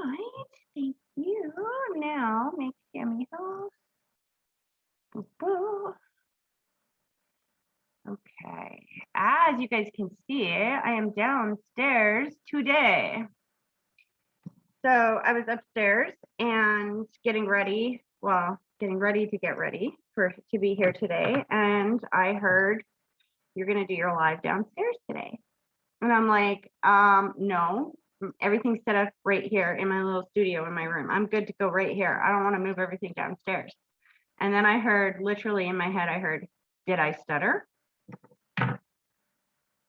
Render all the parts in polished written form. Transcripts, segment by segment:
right. Thank you. Now make amigos. Okay. As you guys can see, I am downstairs today. So I was upstairs and getting ready. Well, getting ready to get ready to be here today. And I heard you're gonna do your live downstairs today. And I'm like, no, everything's set up right here in my little studio in my room. I'm good to go right here. I don't want to move everything downstairs. And then I heard, literally in my head, I heard, did I stutter?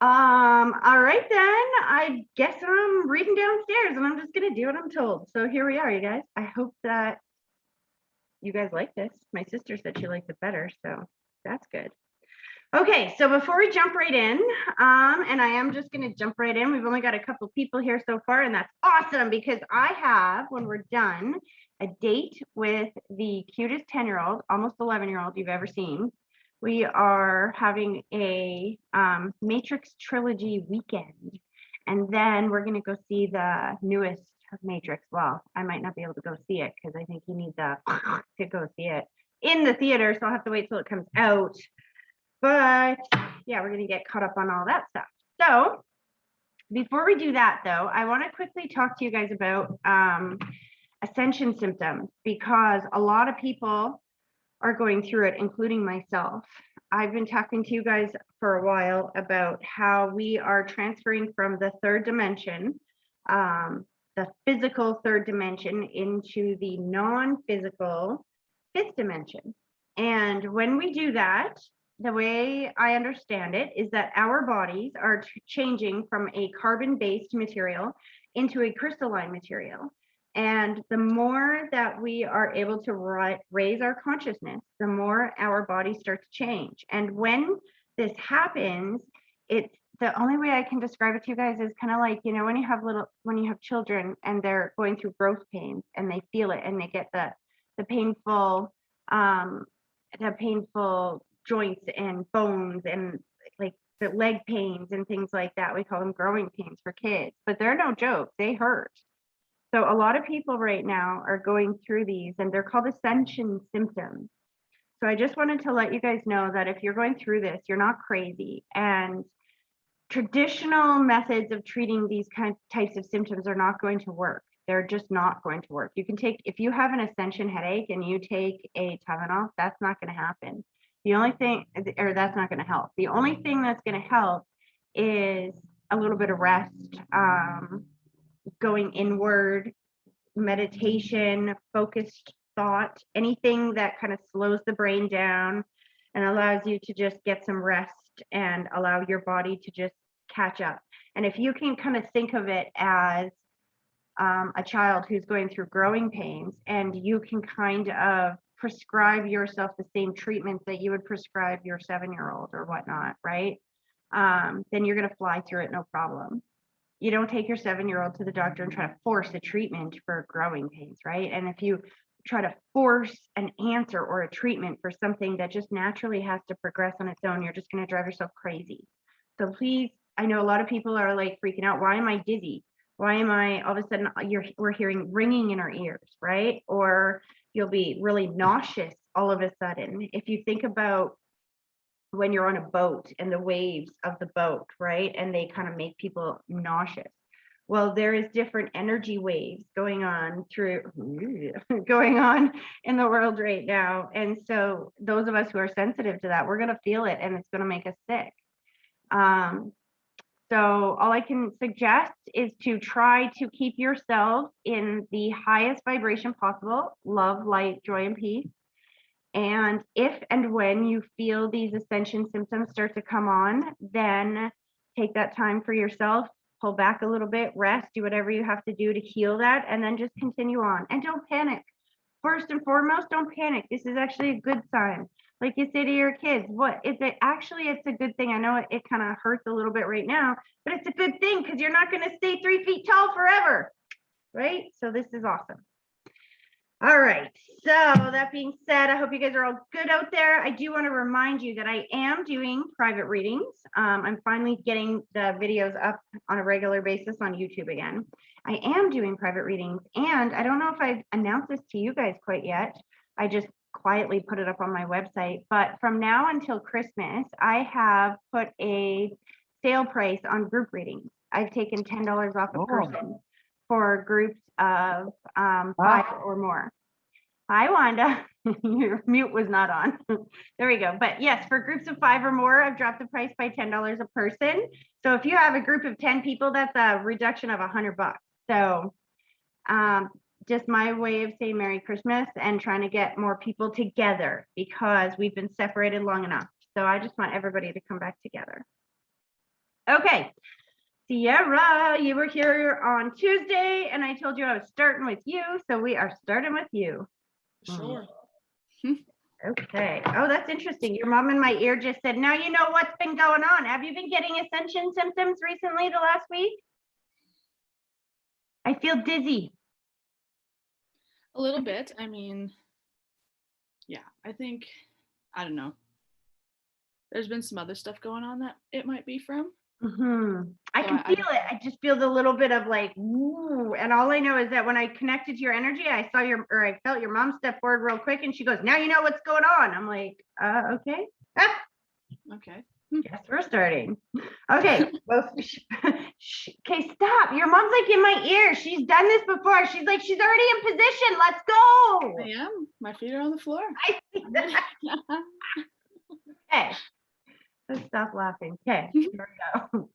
All right then, I guess I'm reading downstairs and I'm just gonna do what I'm told. So here we are, you guys. I hope that you guys like this. My sister said she likes it better, so that's good. Okay, so before we jump right in, and I am just gonna jump right in. We've only got a couple people here so far, and that's awesome because I have, when we're done, a date with the cutest 10-year-old, almost 11-year-old you've ever seen. We are having a Matrix trilogy weekend, and then we're gonna go see the newest Matrix. Well, I might not be able to go see it because I think you need to go see it in the theater, so I'll have to wait till it comes out. But yeah, we're going to get caught up on all that stuff. So before we do that, though, I want to quickly talk to you guys about ascension symptoms because a lot of people are going through it, including myself. I've been talking to you guys for a while about how we are transferring from the third dimension, the physical third dimension, into the non-physical fifth dimension. And when we do that, the way I understand it is that our bodies are changing from a carbon-based material into a crystalline material. And the more that we are able to raise our consciousness, the more our bodies start to change. And when this happens, it's the only way I can describe it to you guys is kind of like, you know, when you have children and they're going through growth pains and they feel it and they get the painful joints and bones and like the leg pains and things like that. We call them growing pains for kids, but they're no joke. They hurt. So a lot of people right now are going through these and they're called ascension symptoms. So I just wanted to let you guys know that if you're going through this, you're not crazy. And traditional methods of treating these types of symptoms are not going to work. They're just not going to work. You can take, if you have an ascension headache and you take a Tylenol, that's not going to happen. The only thing, or that's not going to help. The only thing that's going to help is a little bit of rest, going inward, meditation, focused thought, anything that kind of slows the brain down and allows you to just get some rest and allow your body to just catch up. And if you can kind of think of it as a child who's going through growing pains, and you can kind of prescribe yourself the same treatments that you would prescribe your 7-year-old or whatnot, right? Then you're going to fly through it no problem. You don't take your 7-year-old to the doctor and try to force a treatment for growing pains, right? And if you try to force an answer or a treatment for something that just naturally has to progress on its own, you're just going to drive yourself crazy. So please, I know a lot of people are like freaking out. Why am I dizzy? Why am I all of a sudden we're hearing ringing in our ears, right? Or you'll be really nauseous all of a sudden. If you think about when you're on a boat and the waves of the boat, right? And they kind of make people nauseous. Well, there is different energy waves going on going on in the world right now. And so those of us who are sensitive to that, we're going to feel it and it's going to make us sick. So all I can suggest is to try to keep yourself in the highest vibration possible, love, light, joy, and peace. And if and when you feel these ascension symptoms start to come on, then take that time for yourself, pull back a little bit, rest, do whatever you have to do to heal that, and then just continue on. And don't panic. First and foremost, don't panic. This is actually a good sign. Like you say to your kids, what is it? Actually, it's a good thing. I know it kind of hurts a little bit right now, but it's a good thing because you're not going to stay 3 feet tall forever, right? So this is awesome. All right. So that being said, I hope you guys are all good out there. I do want to remind you that I am doing private readings. I'm finally getting the videos up on a regular basis on YouTube again. I am doing private readings, and I don't know if I've announced this to you guys quite yet. I just quietly put it up on my website, but from now until Christmas, I have put a sale price on group readings. I've taken $10 off a person for groups of 5 or more. Hi, Wanda. Your mute was not on. There we go. But yes, for groups of 5 or more, I've dropped the price by $10 a person. So if you have a group of 10 people, that's a reduction of $100. So just my way of saying Merry Christmas and trying to get more people together because we've been separated long enough. So I just want everybody to come back together. Okay. Sierra, you were here on Tuesday, and I told you I was starting with you, so we are starting with you. Sure. Okay. Oh, that's interesting. Your mom in my ear just said, now you know what's been going on. Have you been getting ascension symptoms recently the last week? I feel dizzy. A little bit. I mean, yeah, I don't know. There's been some other stuff going on that it might be from. I can feel it. I just feel the little bit of like, ooh. And all I know is that when I connected to your energy, I felt your mom step forward real quick and she goes, now you know what's going on. I'm like, okay. Okay. Guess we're starting. Okay. Well, okay, stop. Your mom's like in my ear. She's done this before. She's like, she's already in position. Let's go. I am. My feet are on the floor. I see that. Okay. Let's stop laughing. Okay, here we go.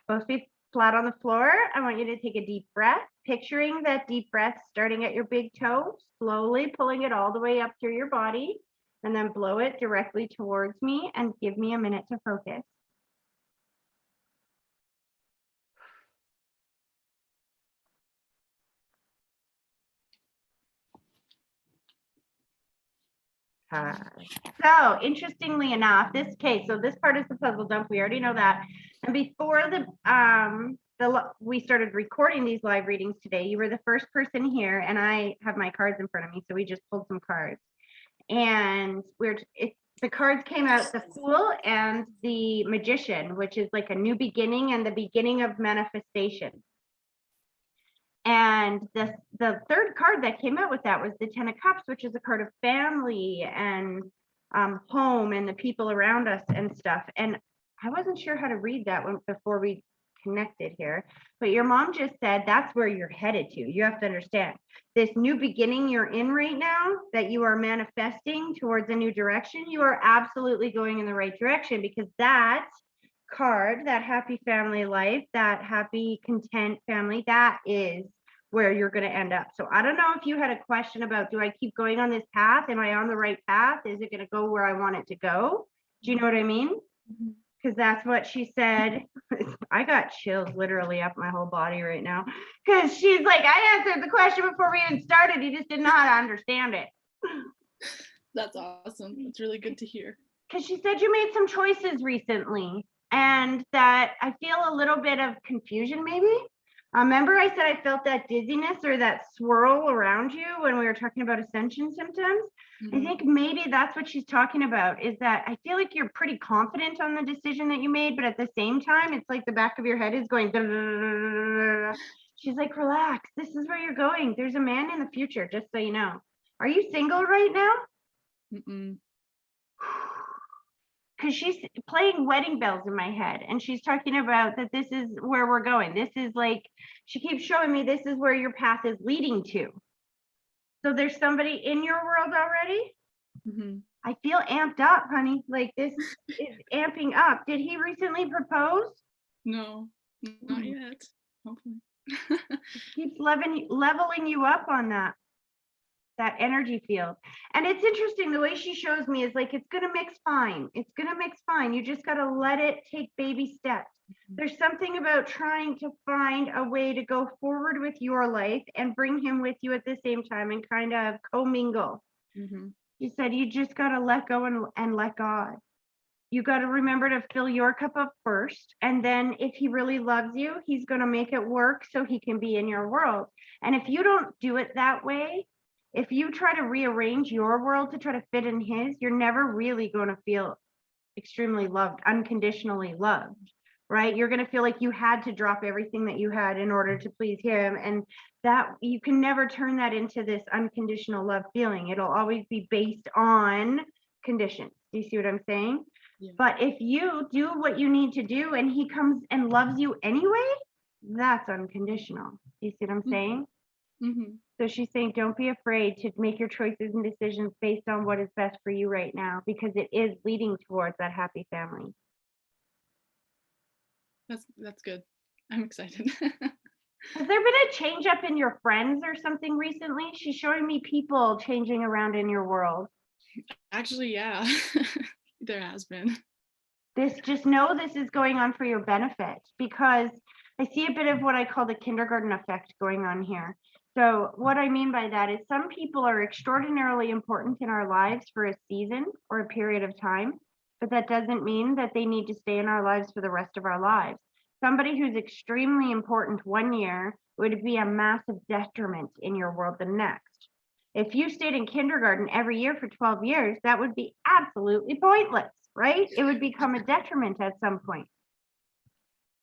Both feet flat on the floor. I want you to take a deep breath, picturing that deep breath starting at your big toe, slowly pulling it all the way up through your body, and then blow it directly towards me and give me a minute to focus. So interestingly enough, this part is the puzzle dump. We already know that. And before we started recording these live readings today, you were the first person here, and I have my cards in front of me, so we just pulled some cards. And the cards came out, the Fool and the Magician, which is like a new beginning and the beginning of manifestation. And the third card that came out with that was the Ten of Cups, which is a card of family and home and the people around us and stuff. And I wasn't sure how to read that one before we connected here, but your mom just said that's where you're headed to. You have to understand this new beginning you're in right now, that you are manifesting towards a new direction. You are absolutely going in the right direction, because that card, that happy family life, that happy content family, that is where you're going to end up. So I don't know if you had a question about, do I keep going on this path? Am I on the right path? Is it going to go where I want it to go? Do you know what I mean? Because that's what she said. I got chills literally up my whole body right now, because she's like, I answered the question before we even started. You just didn't know how to understand it. That's awesome. It's really good to hear. Because she said you made some choices recently, and that I feel a little bit of confusion maybe. Remember I said I felt that dizziness or that swirl around you when we were talking about ascension symptoms? I think maybe that's what she's talking about, is that I feel like you're pretty confident on the decision that you made, but at the same time, it's like the back of your head is going. She's like, relax. This is where you're going. There's a man in the future, just so you know. Are you single right now? Because she's playing wedding bells in my head, and she's talking about that this is where we're going. This is like, she keeps showing me this is where your path is leading to. So there's somebody in your world already? I feel amped up, honey. Like this is amping up. Did he recently propose? No, not yet. Hopefully. Keeps leveling you up on that energy field. And it's interesting, the way she shows me is like, it's gonna mix fine. It's gonna mix fine. You just gotta let it take baby steps. There's something about trying to find a way to go forward with your life and bring him with you at the same time and kind of commingle. You said you just gotta let go and let God. you got to remember to fill your cup up first. And then if he really loves you, he's going to make it work so he can be in your world. And if you don't do it that way, if you try to rearrange your world to try to fit in his, you're never really going to feel extremely loved, unconditionally loved, right? You're going to feel like you had to drop everything that you had in order to please him. And that you can never turn that into this unconditional love feeling. It'll always be based on conditions. Do you see what I'm saying? Yeah. But if you do what you need to do and he comes and loves you anyway, that's unconditional. Do you see what I'm saying? Mm-hmm. So she's saying, don't be afraid to make your choices and decisions based on what is best for you right now, because it is leading towards that happy family. That's good. I'm excited. Has there been a change up in your friends or something recently? She's showing me people changing around in your world. Actually, yeah, there has been. Just know this is going on for your benefit, because I see a bit of what I call the kindergarten effect going on here. So what I mean by that is some people are extraordinarily important in our lives for a season or a period of time, but that doesn't mean that they need to stay in our lives for the rest of our lives. Somebody who's extremely important one year would be a massive detriment in your world the next. If you stayed in kindergarten every year for 12 years, that would be absolutely pointless, right? It would become a detriment at some point.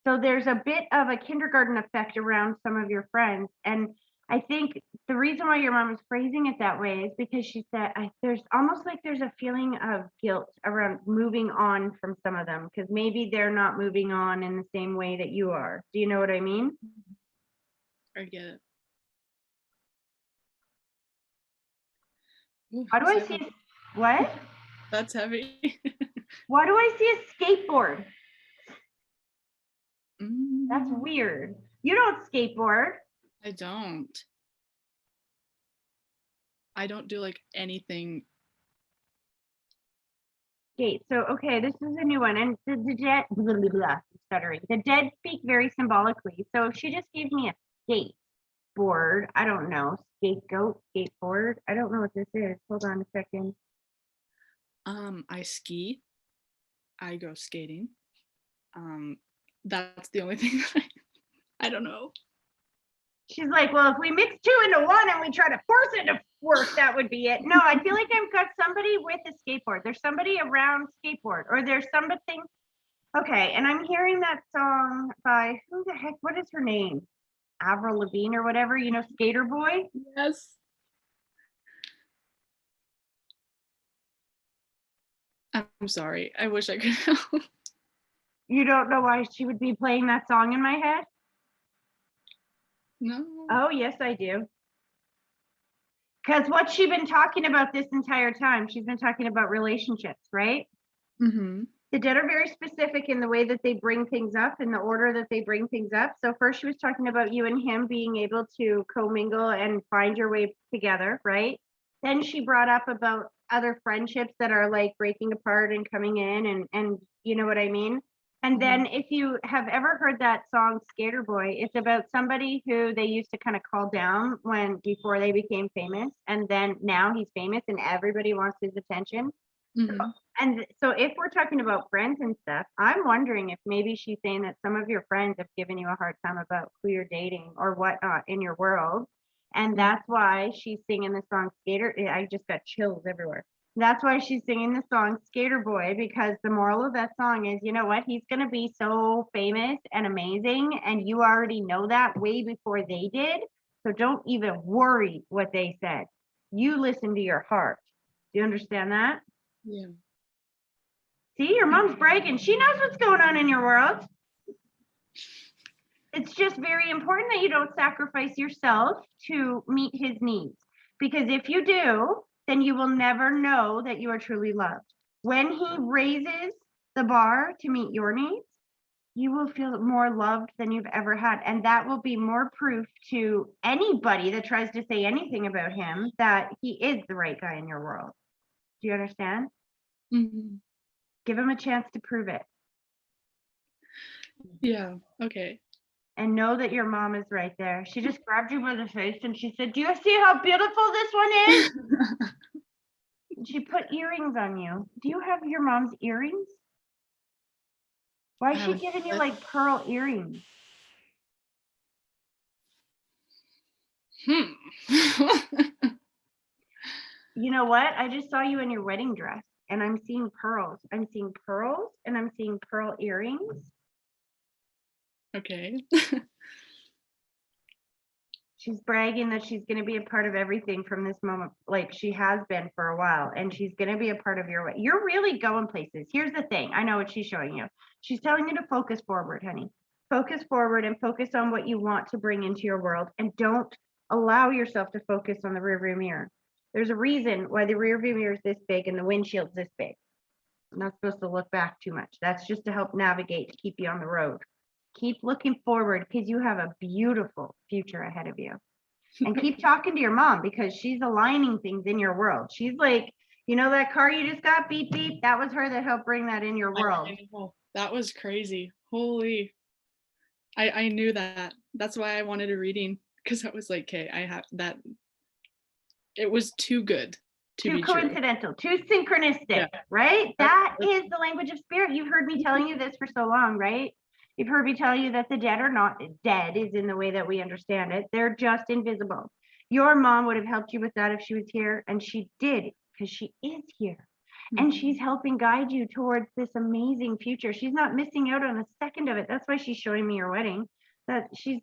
So there's a bit of a kindergarten effect around some of your friends. And I think the reason why your mom is phrasing it that way is because she said there's almost like there's a feeling of guilt around moving on from some of them, because maybe they're not moving on in the same way that you are. Do you know what I mean? I get it. Ooh, How do I that's see heavy. what? That's heavy. Why do I see a skateboard? That's Mm, weird. You don't skateboard. I don't. I don't do like anything. Skate. So okay, this is a new one, and the dead blah, blah, blah, stuttering. The dead speak very symbolically. So if she just gave me a skateboard, I don't know, scapegoat, skateboard. I don't know what this is. Hold on a second. I ski. I go skating. That's the only thing that I don't know. She's like, well, if we mix two into one and we try to force it to work, that would be it. No, I feel like I've got somebody with a skateboard. There's somebody around skateboard, or there's something. Okay, and I'm hearing that song by who the heck? What is her name? Avril Lavigne or whatever, Skater Boy. Yes. I'm sorry. I wish I could help. You don't know why she would be playing that song in my head? No. Oh, yes, I do. Because what's she been talking about this entire time? She's been talking about relationships, right? Mm-hmm. The dead are very specific in the way that they bring things up, in the order that they bring things up. So first she was talking about you and him being able to commingle and find your way together, right? Then she brought up about other friendships that are like breaking apart and coming in, and you know what I mean? And then if you have ever heard that song Skater Boy, it's about somebody who they used to kind of call down before they became famous, and then now he's famous and everybody wants his attention. Mm-hmm. And so if we're talking about friends and stuff, I'm wondering if maybe she's saying that some of your friends have given you a hard time about who you're dating or whatnot in your world. And that's why she's singing the song Skater. I just got chills everywhere. That's why she's singing the song Skater Boy, because the moral of that song is, you know what? He's going to be so famous and amazing. And you already know that way before they did. So don't even worry what they said. You listen to your heart. Do you understand that? Yeah. See, your mom's bragging. She knows what's going on in your world. It's just very important that you don't sacrifice yourself to meet his needs. Because if you do, then you will never know that you are truly loved. When he raises the bar to meet your needs, you will feel more loved than you've ever had. And that will be more proof to anybody that tries to say anything about him that he is the right guy in your world. Do you understand? Mm-hmm. Give him a chance to prove it. Yeah. Okay. And know that your mom is right there. She just grabbed you by the face and she said, do you see how beautiful this one is? And she put earrings on you. Do you have your mom's earrings? Why is she giving you like pearl earrings? You know what? I just saw you in your wedding dress and I'm seeing pearls. I'm seeing pearls and I'm seeing pearl earrings. Okay. She's bragging that she's going to be a part of everything from this moment, like she has been for a while, and she's going to be a part of your way. You're really going places. Here's the thing. I know what she's showing you. She's telling you to focus forward, honey. Focus forward and focus on what you want to bring into your world, and don't allow yourself to focus on the rearview mirror. There's a reason why the rearview mirror is this big and the windshield's this big. I'm not supposed to look back too much. That's just to help navigate, to keep you on the road. Keep looking forward because you have a beautiful future ahead of you. And keep talking to your mom because she's aligning things in your world. She's like, you know, that car you just got, beep, beep, that was her that helped bring that in your world. I know. That was crazy. Holy. I knew that. That's why I wanted a reading, because I was like, okay, I have that. It was too good to Too be true. coincidental, too synchronistic, Yeah. right? That is the language of spirit. You've heard me telling you this for so long, right? You've heard me tell you that the dead are not dead, is in the way that we understand it. They're just invisible. Your mom would have helped you with that if she was here, and she did, because she is here. And she's helping guide you towards this amazing future. She's not missing out on a second of it. That's why she's showing me your wedding. That she's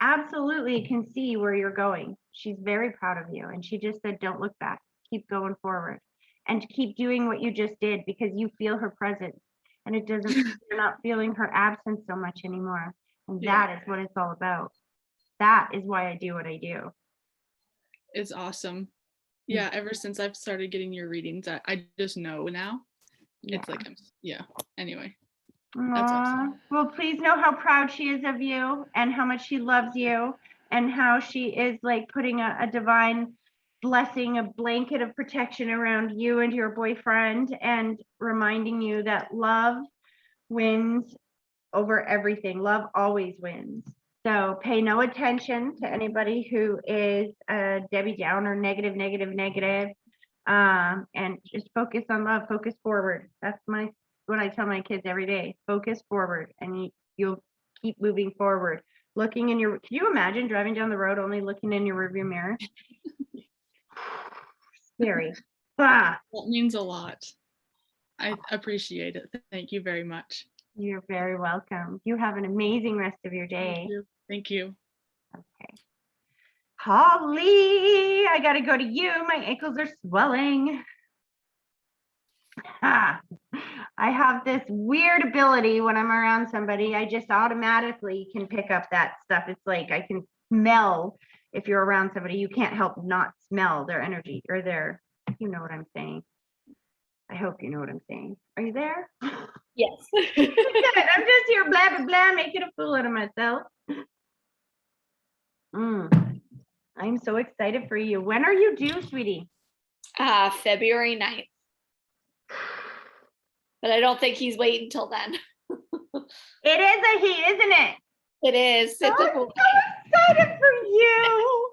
absolutely can see where you're going. She's very proud of you. And she just said, don't look back. Keep going forward and keep doing what you just did, because you feel her presence. And it doesn't, you're not feeling her absence so much anymore. And that is what it's all about. That is why I do what I do. It's awesome. Yeah, ever since I've started getting your readings, I just know now. Yeah. It's like, anyway. That's awesome. Well, please know how proud she is of you and how much she loves you and how she is like putting a divine blessing, a blanket of protection around you and your boyfriend, and reminding you that love wins over everything. Love always wins. So pay no attention to anybody who is Debbie Downer, negative, and just focus on love, focus forward. That's what I tell my kids every day. Focus forward and you'll keep moving forward. Looking in your, can you imagine driving down the road only looking in your rearview mirror? Scary. That means a lot. I appreciate it. Thank you very much. You're very welcome. You have an amazing rest of your day. Thank you. Okay. Holly, I gotta go to you. My ankles are swelling. I have this weird ability when I'm around somebody, I just automatically can pick up that stuff. It's like I can smell if you're around somebody, you can't help not smell their energy or you know what I'm saying. I hope you know what I'm saying. Are you there? Yes. Good. I'm just here blah, blah, blah, making a fool out of myself. I'm so excited for you. When are you due, sweetie? February 9th. But I don't think he's waiting until then. It is a he, isn't it? It is. I'm so excited for you.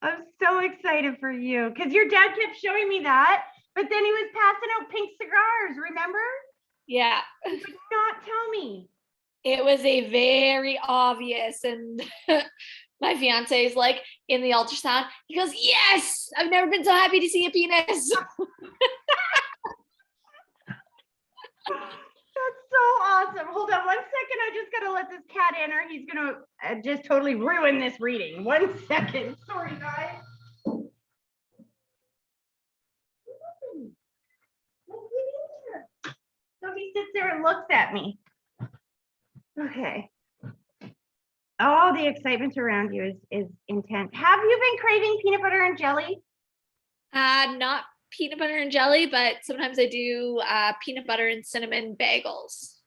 I'm so excited for you because your dad kept showing me that, but then he was passing out pink cigars, remember? Yeah. He would not tell me. It was a very obvious, and my fiance is like in the ultrasound. He goes, "Yes, I've never been so happy to see a penis." That's so awesome. Hold on 1 second. I just gotta let this cat in, or he's gonna just totally ruin this reading. 1 second. Sorry, guys. So he sits there and looks at me. Okay. Oh, the excitement around you is intense. Have you been craving peanut butter and jelly? Not peanut butter and jelly, but sometimes I do peanut butter and cinnamon bagels.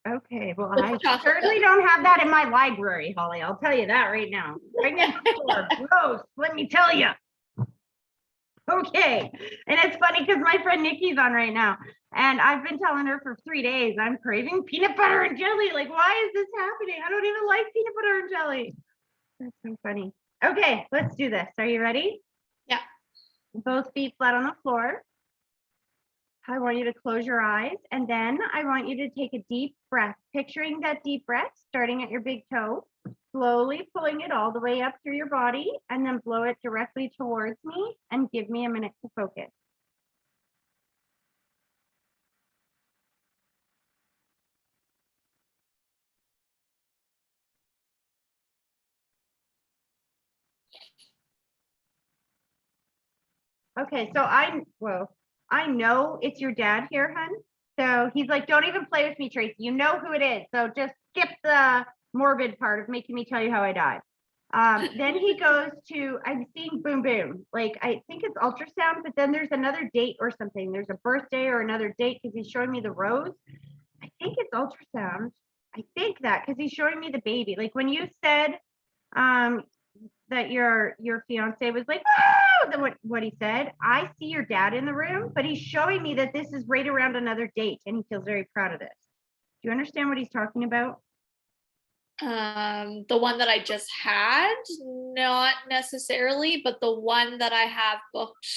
Okay, well, I certainly don't have that in my library, Holly. I'll tell you that right now. Right next door. Gross, let me tell you. Okay, and it's funny because my friend Nikki's on right now, and I've been telling her for 3 days I'm craving peanut butter and jelly. Like, why is this happening? I don't even like peanut butter and jelly. That's so funny. Okay, let's do this. Are you ready? Yeah. Both feet flat on the floor. I want you to close your eyes, and then I want you to take a deep breath, picturing that deep breath starting at your big toe, slowly pulling it all the way up through your body, and then blow it directly towards me and give me a minute to focus. Okay, so I know it's your dad here, hun. So he's like, don't even play with me, Tracy. You know who it is. So just skip the morbid part of making me tell you how I died. Then he goes to, I'm seeing boom, boom. Like, I think it's ultrasound, but then there's another date or something. There's a birthday or another date because he's showing me the rose. I think it's ultrasound. I think that because he's showing me the baby. Like when you said, that your fiance was like, oh, what he said. I see your dad in the room, but he's showing me that this is right around another date, and he feels very proud of this. Do you understand what he's talking about? The one that I just had, not necessarily, but the one that I have booked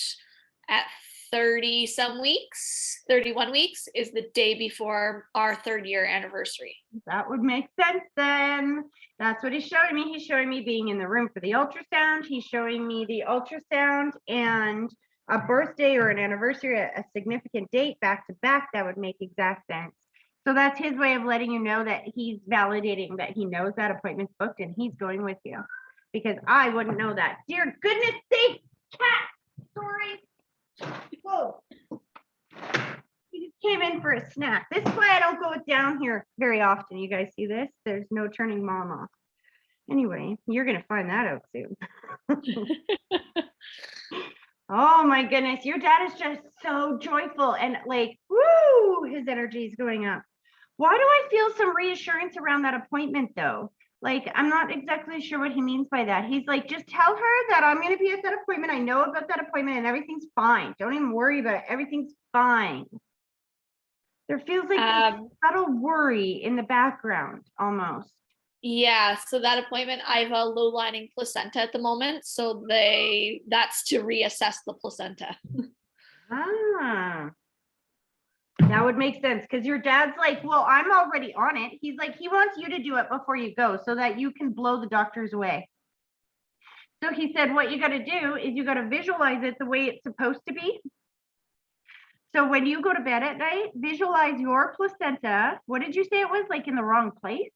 at 30 some weeks, 31 weeks, is the day before our 3rd-year anniversary. That would make sense then. That's what he's showing me. He's showing me being in the room for the ultrasound. He's showing me the ultrasound and a birthday or an anniversary, a significant date back to back. That would make exact sense. So that's his way of letting you know that he's validating that he knows that appointment's booked and he's going with you. Because I wouldn't know that. Dear goodness sake, cat. Sorry. Whoa. He just came in for a snack. This is why I don't go down here very often. You guys see this? There's no turning mom off. Anyway, you're going to find that out soon. Oh my goodness. Your dad is just so joyful and like, woo, his energy is going up. Why do I feel some reassurance around that appointment though? Like, I'm not exactly sure what he means by that. He's like, just tell her that I'm going to be at that appointment. I know about that appointment and everything's fine. Don't even worry about it. Everything's fine. There feels like a subtle worry in the background almost. Yeah, so that appointment, I have a low lining placenta at the moment. So that's to reassess the placenta. Ah, that would make sense because your dad's like, well, I'm already on it. He's like, he wants you to do it before you go so that you can blow the doctors away. So he said, what you got to do is you got to visualize it the way it's supposed to be. So when you go to bed at night, visualize your placenta. What did you say it was, like in the wrong place?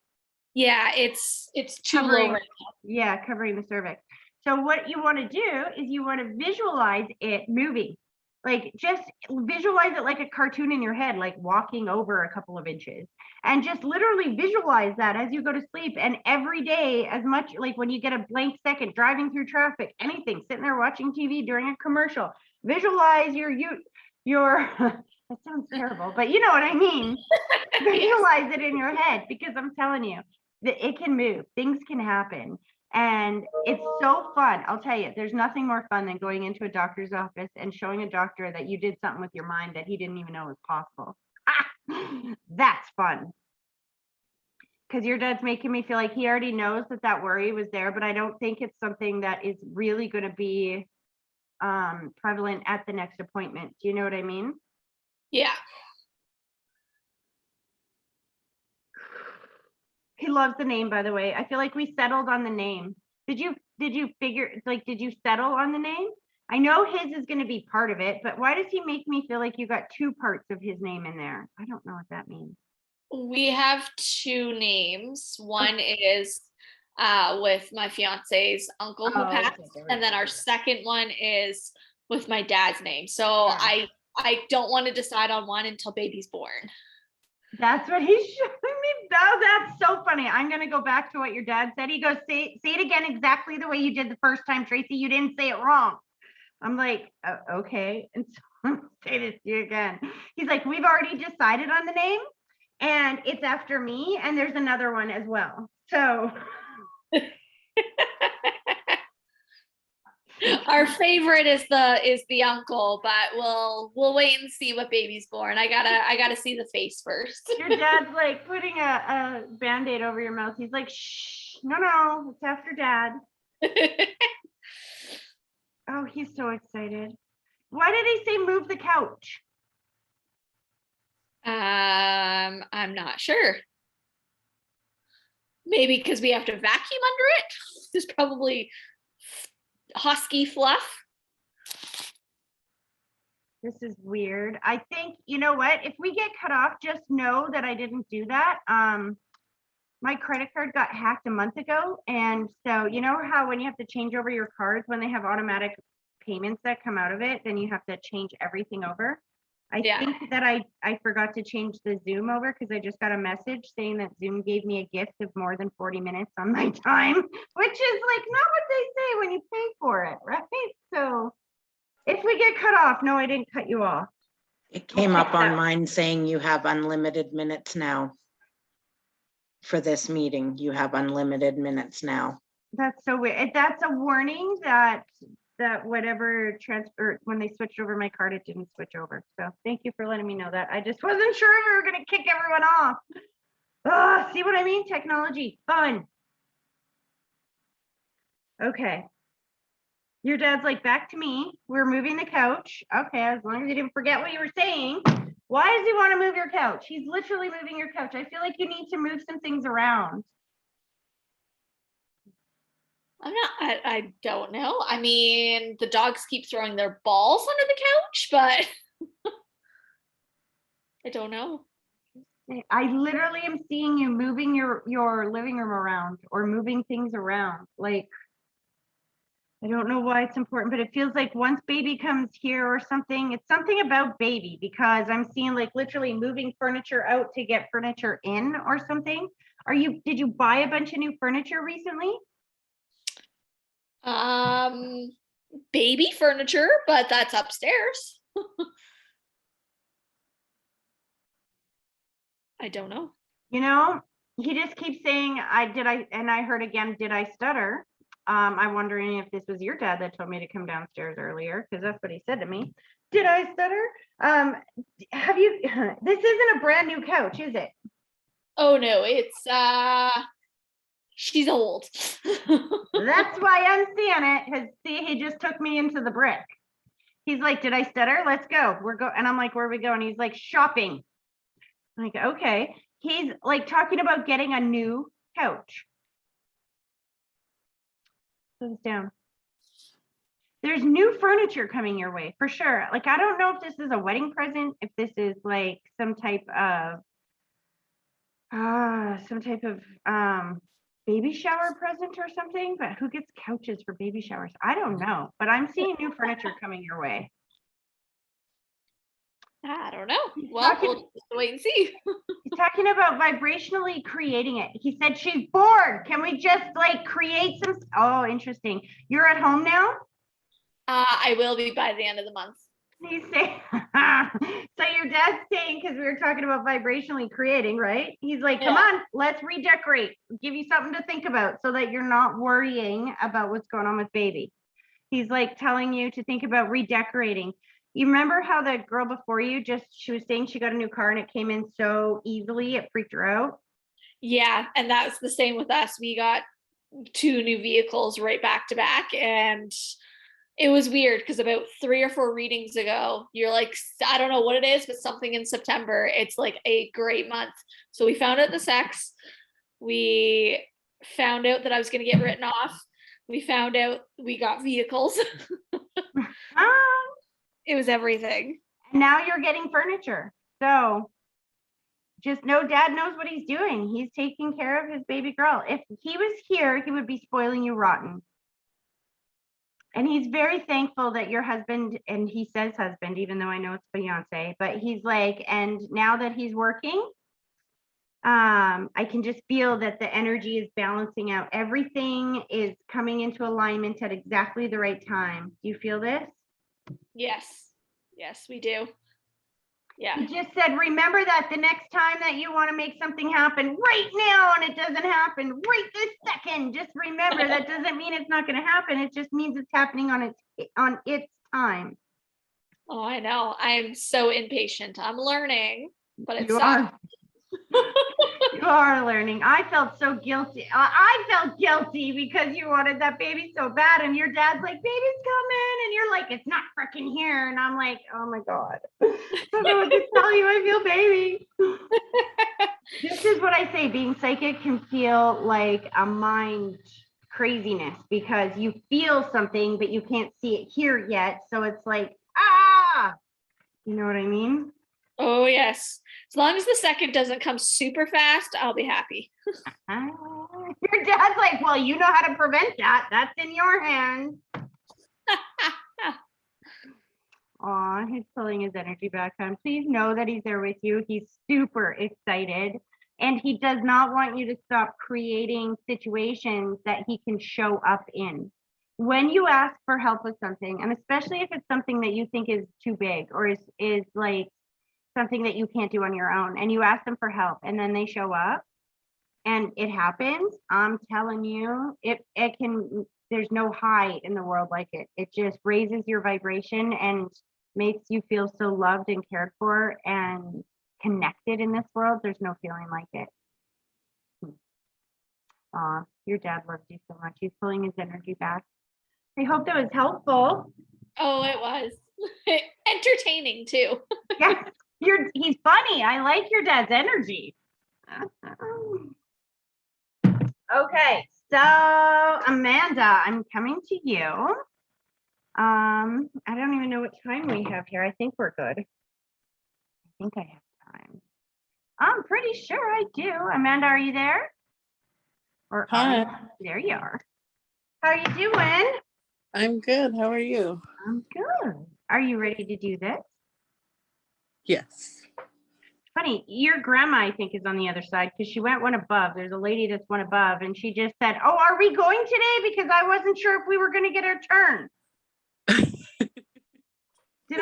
Yeah, it's too low right now. Yeah, covering the cervix. So what you want to do is you want to visualize it moving. Like just visualize it like a cartoon in your head, like walking over a couple of inches. And just literally visualize that as you go to sleep. And every day, as much like when you get a blank second, driving through traffic, anything, sitting there watching TV during a commercial, visualize your that sounds terrible, but you know what I mean. Visualize it in your head because I'm telling you that it can move, things can happen. And it's so fun. I'll tell you, there's nothing more fun than going into a doctor's office and showing a doctor that you did something with your mind that he didn't even know was possible. That's fun. Because your dad's making me feel like he already knows that worry was there, but I don't think it's something that is really going to be prevalent at the next appointment. Do you know what I mean? Yeah. He loves the name, by the way. I feel like we settled on the name. Did you figure, like, did you settle on the name? I know his is going to be part of it, but why does he make me feel like you got 2 parts of his name in there? I don't know what that means. We have 2 names. One is with my fiance's uncle who passed, and then our second one is with my dad's name. So yeah. I don't want to decide on one until baby's born. That's what he's showing me. Oh, that's so funny. I'm going to go back to what your dad said. He goes, say it again exactly the way you did the first time, Tracy. You didn't say it wrong. I'm like, okay. And so I'm going to say this to you again. He's like, we've already decided on the name and it's after me. And there's another one as well. So our favorite is the uncle, but we'll wait and see what baby's born. I gotta see the face first. Your dad's like putting a Band-Aid over your mouth. He's like, shh, no, it's after dad. Oh, he's so excited. Why did he say move the couch? I'm not sure. Maybe because we have to vacuum under it. There's probably husky fluff. This is weird. I think, you know what? If we get cut off, just know that I didn't do that. My credit card got hacked a month ago. And so, you know how when you have to change over your cards, when they have automatic payments that come out of it, then you have to change everything over. I think that I forgot to change the Zoom over because I just got a message saying that Zoom gave me a gift of more than 40 minutes on my time, which is like not what they say when you pay for it, right? So if we get cut off, no, I didn't cut you off. It came up on mine saying you have unlimited minutes now. For this meeting, you have unlimited minutes now. That's so weird. That's a warning that whatever transfer, when they switched over my card, it didn't switch over. So thank you for letting me know that. I just wasn't sure if we were going to kick everyone off. Oh, see what I mean? Technology, fun. Okay. Your dad's like, back to me. We're moving the couch. Okay, as long as you didn't forget what you were saying. Why does he want to move your couch? He's literally moving your couch. I feel like you need to move some things around. I don't know. I mean, the dogs keep throwing their balls under the couch, but I don't know. I literally am seeing you moving your living room around or moving things around. Like, I don't know why it's important, but it feels like once baby comes here or something, it's something about baby because I'm seeing like literally moving furniture out to get furniture in or something. Did you buy a bunch of new furniture recently? Baby furniture, but that's upstairs. I don't know. You know, he just keeps saying, and I heard again, did I stutter? I'm wondering if this was your dad that told me to come downstairs earlier, because that's what he said to me. Did I stutter? This isn't a brand new couch, is it? Oh no, it's she's old. That's why I'm seeing it. He just took me into the brick. He's like, did I stutter? Let's go. And I'm like, where are we going? He's like, shopping. I'm like, okay. He's like talking about getting a new couch. Put this down. There's new furniture coming your way for sure. Like, I don't know if this is a wedding present, if this is like some type of baby shower present or something, but who gets couches for baby showers? I don't know, but I'm seeing new furniture coming your way. I don't know. Well, we'll just wait and see. He's talking about vibrationally creating it. He said she's bored. Can we just like create some? Oh, interesting. You're at home now? I will be by the end of the month. He's saying, so your dad's saying, because we were talking about vibrationally creating, right? He's like, come on, let's redecorate, give you something to think about so that you're not worrying about what's going on with baby. He's like telling you to think about redecorating. You remember how the girl before you she was saying she got a new car and it came in so easily, it freaked her out? Yeah, and that's the same with us. We got 2 new vehicles right back to back, and it was weird because about 3 or 4 readings ago, you're like, I don't know what it is, but something in September, it's like a great month. So we found out the sex. We found out that I was going to get written off. We found out we got vehicles. It was everything. And now you're getting furniture. So just know dad knows what he's doing. He's taking care of his baby girl. If he was here, he would be spoiling you rotten. And he's very thankful that your husband, and he says husband, even though I know it's fiance, but he's like, and now that he's working, I can just feel that the energy is balancing out. Everything is coming into alignment at exactly the right time. Do you feel this? Yes. Yes, we do. Yeah. He just said, remember that the next time that you want to make something happen right now and it doesn't happen right this second, just remember that doesn't mean it's not going to happen. It just means it's happening on its time. Oh, I know. I'm so impatient. I'm learning, but it's you are. You are learning. I felt so guilty. I felt guilty because you wanted that baby so bad, and your dad's like, "Baby's coming," and you're like, "It's not freaking here," and I'm like, "Oh my god, I don't know what to tell you. I feel baby." This is what I say. Being psychic can feel like a mind craziness because you feel something, but you can't see it here yet. So it's like, you know what I mean? Oh yes. As long as the second doesn't come super fast, I'll be happy. Your dad's like, well, you know how to prevent that. That's in your hands. Aw, he's pulling his energy back on. Please know that he's there with you. He's super excited. And he does not want you to stop creating situations that he can show up in. When you ask for help with something, and especially if it's something that you think is too big or is like something that you can't do on your own, and you ask them for help and then they show up and it happens, I'm telling you, it can, there's no high in the world like it. It just raises your vibration and makes you feel so loved and cared for and connected in this world. There's no feeling like it. Your dad loves you so much. He's pulling his energy back. I hope that was helpful. Oh, it was entertaining too. Yes, he's funny. I like your dad's energy. Okay, so Amanda, I'm coming to you. I don't even know what time we have here. I think we're good. I think I have time. I'm pretty sure I do. Amanda, are you there? Or Hi. There you are. How are you doing? I'm good. How are you? I'm good. Are you ready to do this? Yes. Funny, your grandma, I think, is on the other side because she went one above. There's a lady that's one above, and she just said, "Oh, are we going today?" Because I wasn't sure if we were going to get our turn. Did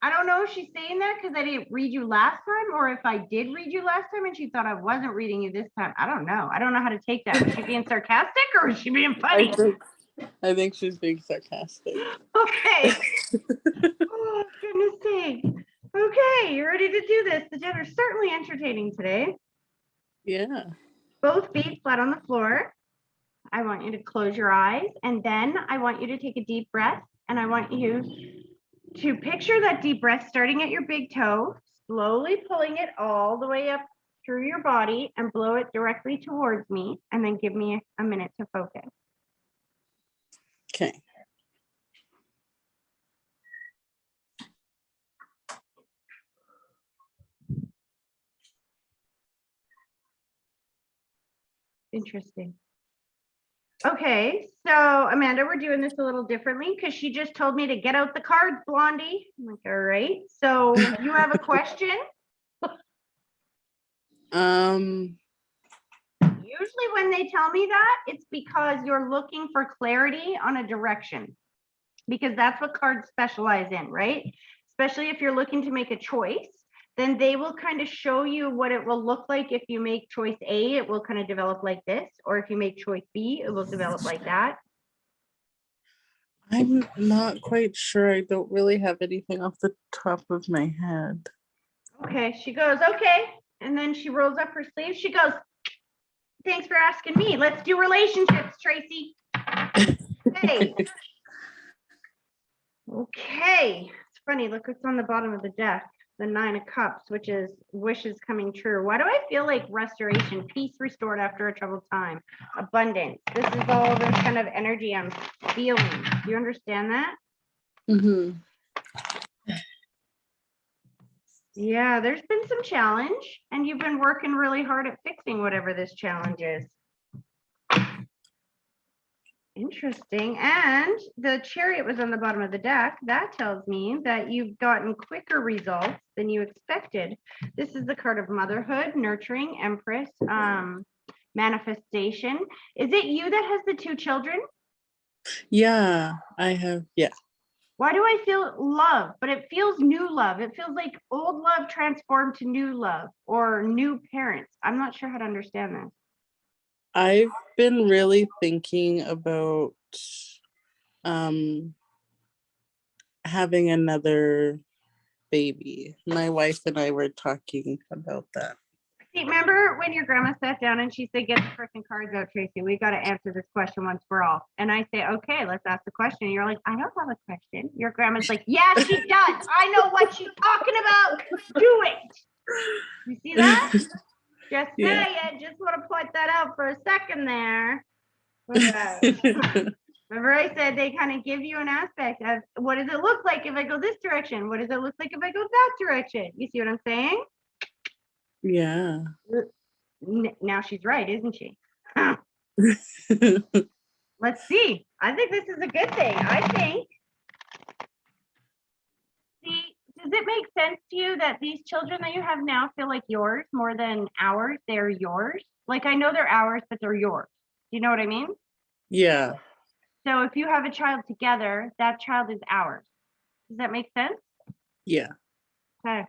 I don't know if she's saying that because I didn't read you last time, or if I did read you last time and she thought I wasn't reading you this time. I don't know. I don't know how to take that. Was she being sarcastic or was she being funny? I think she's being sarcastic. Okay. Oh, goodness sake. Okay, you ready to do this? The dinner's certainly entertaining today. Yeah. Both feet flat on the floor. I want you to close your eyes, and then I want you to take a deep breath, and I want you to picture that deep breath starting at your big toe, slowly pulling it all the way up through your body and blow it directly towards me, and then give me a minute to focus. Okay. Interesting. Okay, so Amanda, we're doing this a little differently because she just told me to get out the cards, Blondie. I'm like, all right. So you have a question? Usually when they tell me that, it's because you're looking for clarity on a direction, because that's what cards specialize in, right? Especially if you're looking to make a choice, then they will kind of show you what it will look like. If you make choice A, it will kind of develop like this, or if you make choice B, it will develop like that. I'm not quite sure. I don't really have anything off the top of my head. Okay, she goes, okay. And then she rolls up her sleeve. She goes, thanks for asking me. Let's do relationships, Tracy. Hey. Okay. It's funny. Look what's on the bottom of the deck. The 9 of Cups, which is wishes coming true. Why do I feel like restoration, peace restored after a troubled time, abundance? This is all this kind of energy I'm feeling. Do you understand that? Mm-hmm. Yeah, there's been some challenge, and you've been working really hard at fixing whatever this challenge is. Interesting. And the Chariot was on the bottom of the deck. That tells me that you've gotten quicker results than you expected. This is the card of motherhood, nurturing, Empress, manifestation. Is it you that has the 2 children? Yeah, I have. Yeah. Why do I feel love? But it feels new love. It feels like old love transformed to new love or new parents. I'm not sure how to understand this. I've been really thinking about having another baby. My wife and I were talking about that. See, remember when your grandma sat down and she said, get the freaking cards out, Tracy. We got to answer this question once for all. And I say, okay, let's ask the question. And you're like, I don't have a question. Your grandma's like, yeah, she does. I know what she's talking about. Do it. You see that? Just Yeah. saying. Just want to point that out for a second there. Okay. Remember I said they kind of give you an aspect of what does it look like if I go this direction? What does it look like if I go that direction? You see what I'm saying? Yeah. Now she's right, isn't she? Let's see. I think this is a good thing. I think. See, does it make sense to you that these children that you have now feel like yours more than ours? They're yours. Like I know they're ours, but they're yours. Do you know what I mean? Yeah. So if you have a child together, that child is ours. Does that make sense? Yeah. Okay.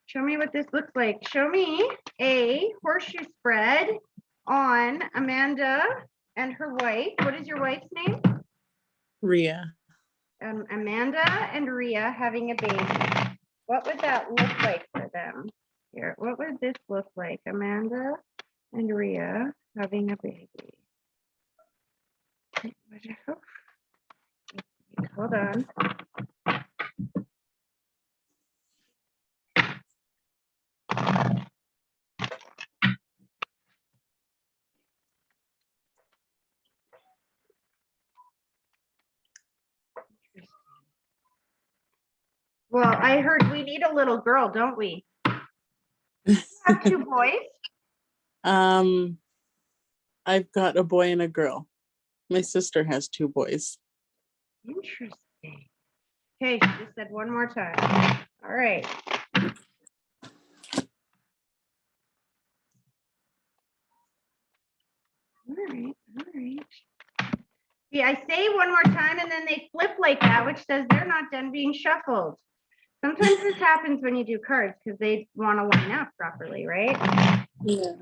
Show me what this looks like. Show me a horseshoe spread on Amanda and her wife. What is your wife's name? Rhea. Amanda and Rhea having a baby. What would that look like for them? Here, what would this look like? Amanda and Rhea having a baby. Hold on. Well, I heard we need a little girl, don't we? You have two boys? I've got a boy and a girl. My sister has 2 boys. Interesting. Okay, she just said one more time. All right. All right, all right. See, I say one more time and then they flip like that, which says they're not done being shuffled. Sometimes this happens when you do cards because they want to line up properly, right? Yeah.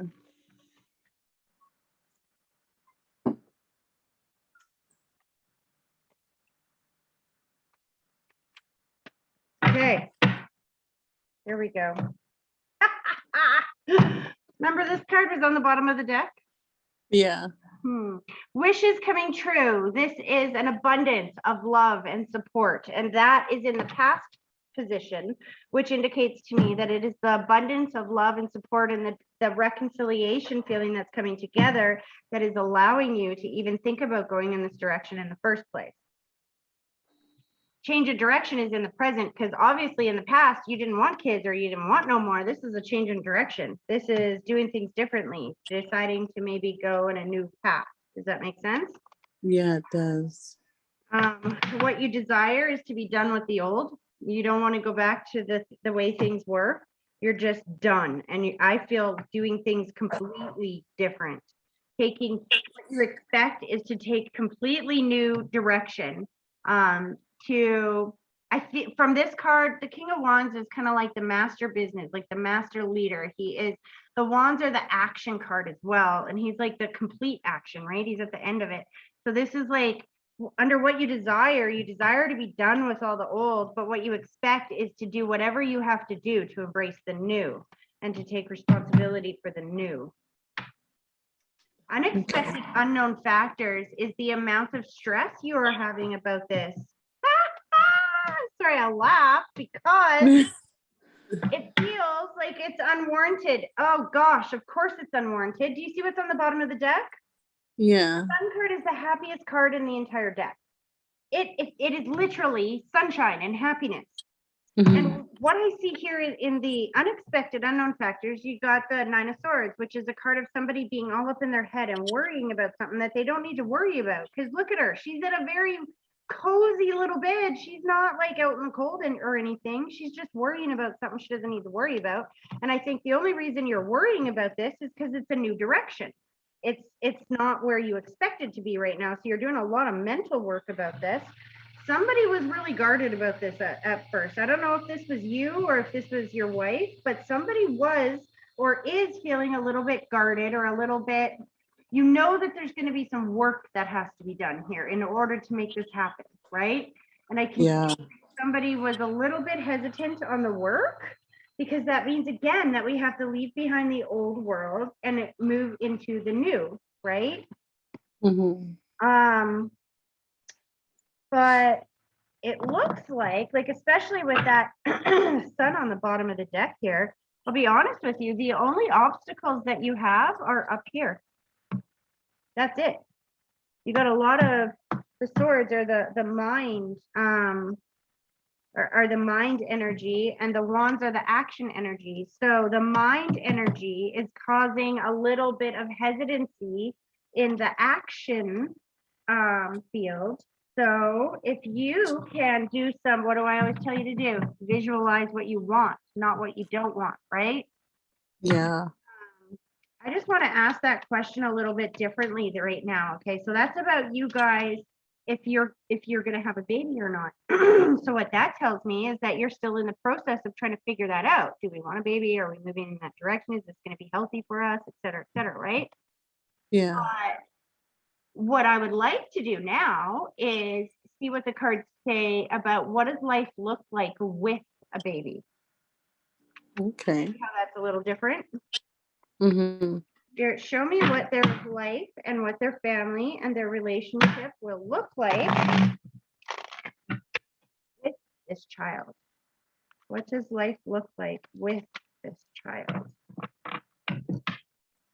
Okay. Here we go. Remember this card was on the bottom of the deck? Yeah. Wishes coming true. This is an abundance of love and support. And that is in the past position, which indicates to me that it is the abundance of love and support and the reconciliation feeling that's coming together that is allowing you to even think about going in this direction in the first place. Change of direction is in the present because obviously in the past you didn't want kids or you didn't want no more. This is a change in direction. This is doing things differently, deciding to maybe go in a new path. Does that make sense? Yeah, it does. What you desire is to be done with the old. You don't want to go back to the way things were. You're just done. And I feel doing things completely different. Taking what you expect is to take completely new direction. I think from this card, the King of Wands is kind of like the master business, like the master leader. The wands are the action card as well. And he's like the complete action, right? He's at the end of it. So this is like under what you desire to be done with all the old, but what you expect is to do whatever you have to do to embrace the new and to take responsibility for the new. Unexpected unknown factors is the amount of stress you are having about this. Sorry, I laugh because it feels like it's unwarranted. Oh gosh, of course it's unwarranted. Do you see what's on the bottom of the deck? Yeah. The sun card is the happiest card in the entire deck. It is literally sunshine and happiness. And what I see here in the unexpected unknown factors, you got the Nine of Swords, which is a card of somebody being all up in their head and worrying about something that they don't need to worry about. Because look at her, she's in a very cozy little bed. She's not like out in the cold or anything. She's just worrying about something she doesn't need to worry about. And I think the only reason you're worrying about this is because it's a new direction. It's not where you expected to be right now. So you're doing a lot of mental work about this. Somebody was really guarded about this at first. I don't know if this was you or if this was your wife, but somebody was or is feeling a little bit guarded or a little bit, you know that there's going to be some work that has to be done here in order to make this happen, right? And I can see somebody was a little bit hesitant on the work because that means again that we have to leave behind the old world and move into the new, right? Mhm. But it looks like especially with that sun on the bottom of the deck here, I'll be honest with you, the only obstacles that you have are up here. That's it. You got a lot of the swords or the mind, are the mind energy, and the wands are the action energy. So the mind energy is causing a little bit of hesitancy in the action field. So if you can do some, what do I always tell you to do? Visualize what you want, not what you don't want, right? Yeah. I just want to ask that question a little bit differently right now. Okay, so that's about you guys, if you're going to have a baby or not. So what that tells me is that you're still in the process of trying to figure that out. Do we want a baby? Are we moving in that direction? Is this going to be healthy for us, et cetera, right? Yeah. But what I would like to do now is see what the cards say about what does life look like with a baby. Okay. See how that's a little different? Mhm. Show me what their life and what their family and their relationship will look like with this child. What does life look like with this child?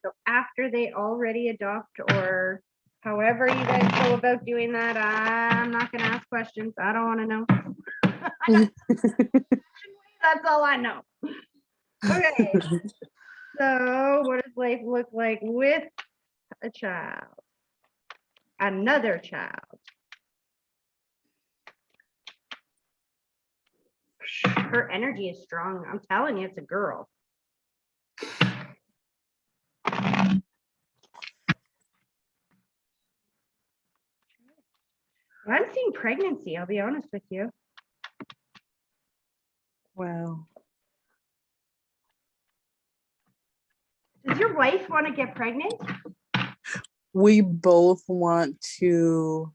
So after they already adopt, or however you guys go about doing that, I'm not going to ask questions. I don't want to know. That's all I know. Okay. So what does life look like with a child? Another child. Her energy is strong. I'm telling you, it's a girl. I'm seeing pregnancy, I'll be honest with you. Wow. Does your wife want to get pregnant? We both want to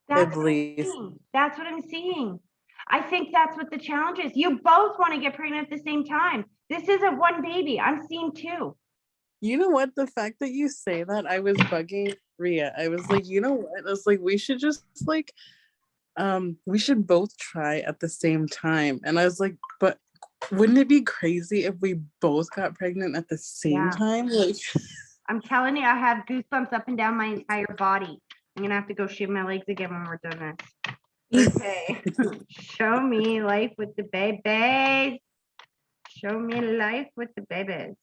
That's at what I'm least. seeing. That's what I'm seeing. I think that's what the challenge is. You both want to get pregnant at the same time. This isn't one baby. I'm seeing two. You know what? The fact that you say that, I was bugging Rhea. I was like, you know what? I was like, we should just like, we should both try at the same time. And I was like, but wouldn't it be crazy if we both got pregnant at the same Yeah. time? Like, I'm telling you, I have goosebumps up and down my entire body. I'm gonna have to go shave my legs again when we're done this. Okay. Show me life with the babies. Show me life with the babies.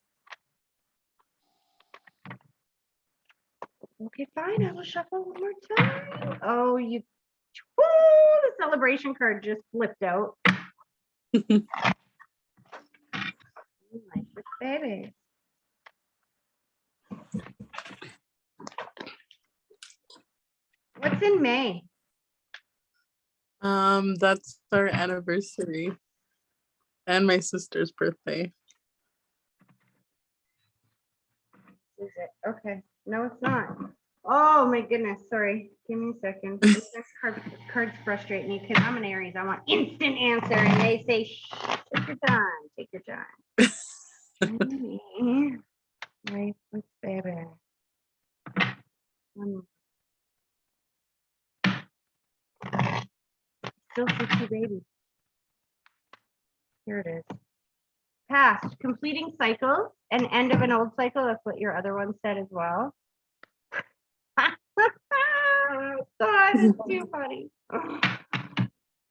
Okay, fine. I will shuffle one more time. Oh, you. Woo, the celebration card just flipped out. Life with babies. What's in May? that's our anniversary and my sister's birthday. Is it? Okay. No, it's not. Oh my goodness. Sorry. Give me a second. This cards frustrate me because I'm an Aries. I want instant answer, and they say, take your time. Take your time. Life with baby. Still 60 babies. Here it is. Past, completing cycles, and end of an old cycle. That's what your other one said as well. God, it's too funny.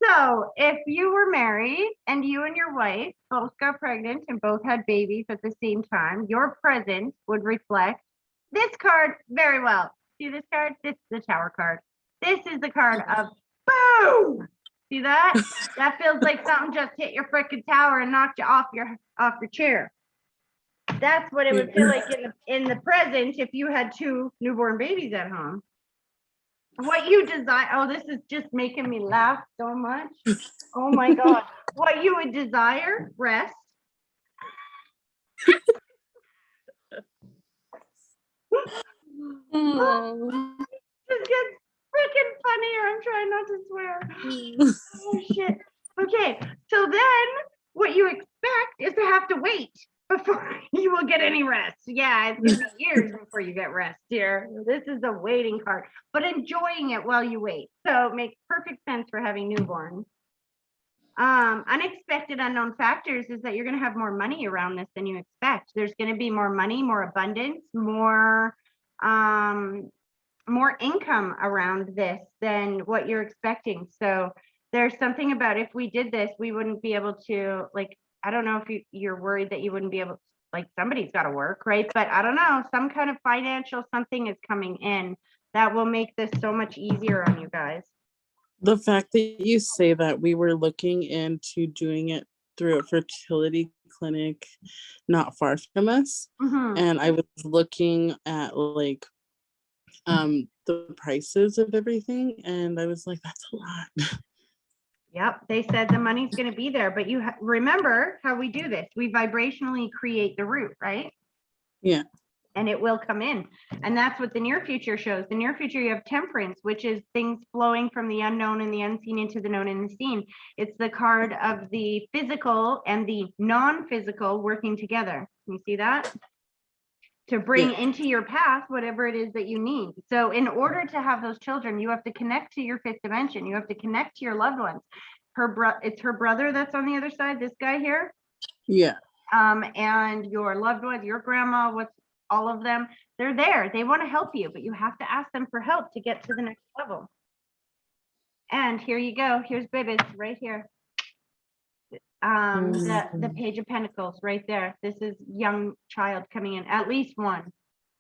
So if you were married and you and your wife both got pregnant and both had babies at the same time, your present would reflect this card very well. See this card? This is the Tower card. This is the card of boom. See that? That feels like something just hit your freaking tower and knocked you off your chair. That's what it would feel like in the present if you had two newborn babies at home. What you desire, oh, this is just making me laugh so much. Oh my God. What you would desire, rest. Oh. This gets freaking funnier. I'm trying not to swear. Oh shit. Okay, so then what you expect is to have to wait before you will get any rest. Yeah, it's gonna be years before you get rest here. This is the waiting part, but enjoying it while you wait. So it makes perfect sense for having newborns. Unexpected unknown factors is that you're going to have more money around this than you expect. There's going to be more money, more abundance, more income around this than what you're expecting. So there's something about if we did this, we wouldn't be able to, like, I don't know if you're worried that you wouldn't be able to, like, somebody's got to work, right? But I don't know, some kind of financial something is coming in that will make this so much easier on you guys. The fact that you say that, we were looking into doing it through a fertility clinic not far from us. Mhm. And I was looking at like the prices of everything, and I was like, that's a lot. Yep, they said the money's going to be there, but you remember how we do this. We vibrationally create the root, right? Yeah. And it will come in. And that's what the near future shows. The near future, you have temperance, which is things flowing from the unknown and the unseen into the known and the seen. It's the card of the physical and the non-physical working together. Can you see that? To bring into your path whatever it is that you need. So in order to have those children, you have to connect to your fifth dimension. You have to connect to your loved ones. It's her brother that's on the other side, this guy here. Yeah. And your loved ones, your grandma, all of them, they're there. They want to help you, but you have to ask them for help to get to the next level. And here you go. Here's Bibis right here. The Page of Pentacles right there. This is young child coming in, at least one.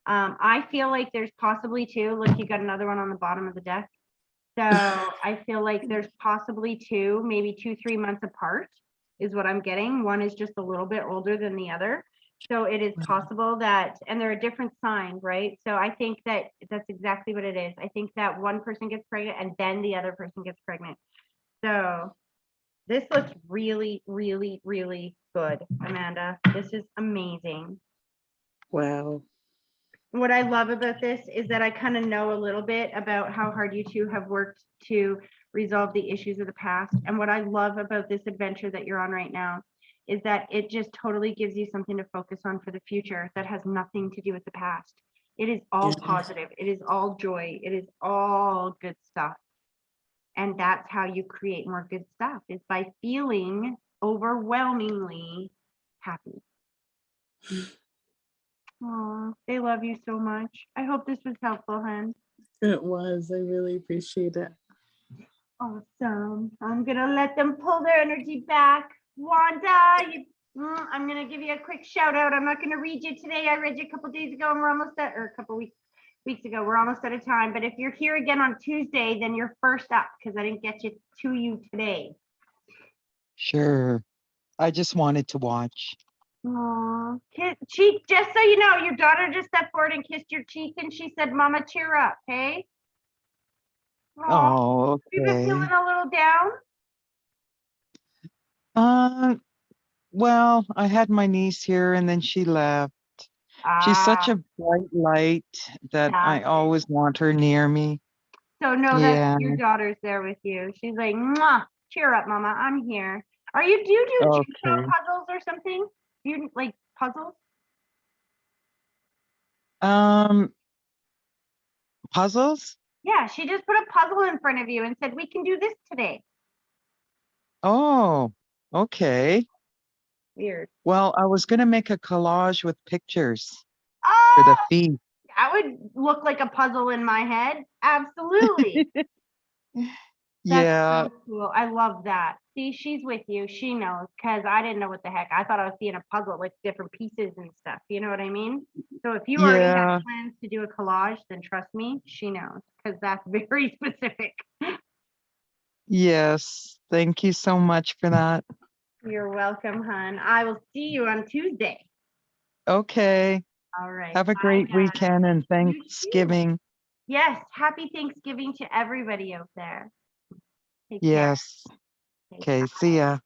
I feel like there's possibly two. Look, you got another one on the bottom of the deck. So I feel like there's possibly two, maybe 2-3 months apart is what I'm getting. One is just a little bit older than the other. So it is possible that, and they're a different sign, right? So I think that that's exactly what it is. I think that one person gets pregnant and then the other person gets pregnant. So this looks really, really, really good, Amanda. This is amazing. Wow. What I love about this is that I kind of know a little bit about how hard you two have worked to resolve the issues of the past. And what I love about this adventure that you're on right now is that it just totally gives you something to focus on for the future that has nothing to do with the past. It is all positive. It is all joy. It is all good stuff. And that's how you create more good stuff, is by feeling overwhelmingly happy. Oh, they love you so much. I hope this was helpful, hon. It was. I really appreciate it. Awesome. I'm gonna let them pull their energy back. Wanda, I'm gonna give you a quick shout out. I'm not gonna read you today. I read you a couple days ago, and we're almost at, or a couple weeks ago. We're almost out of time. But if you're here again on Tuesday, then you're first up because I didn't get you to you today. Sure. I just wanted to watch. Aw, cheek, just so you know, your daughter just stepped forward and kissed your cheek and she said, Mama, cheer up, hey? Aw, Oh, you been feeling okay. a little down? Well, I had my niece here and then she left. She's such a bright light that I That's it. always want her near me. So know Yeah. that your daughter's there with you. She's like, mwah, cheer up, Mama, I'm here. Do you do jigsaw Okay. puzzles or something? Do you like puzzles? Puzzles? Yeah, she just put a puzzle in front of you and said, we can do this today. Oh, okay. Weird. Well, I was gonna make a collage with pictures for Oh, the feed. that would look like a puzzle in my head. Absolutely. That's Yeah, so cool. I love that. See, she's with you. She knows, because I didn't know what the heck. I thought I was seeing a puzzle with different pieces and stuff. You know what I mean? So if you already yeah, have plans to do a collage, then trust me, she knows, because that's very specific. yes. Thank you so much for that. You're welcome, hon. I will see you on Tuesday. Okay. All right. Have a Bye, great guys. weekend and You too. Thanksgiving. Yes. Happy Thanksgiving to everybody out there. Take care. Yes. Okay, Okay, bye. see ya.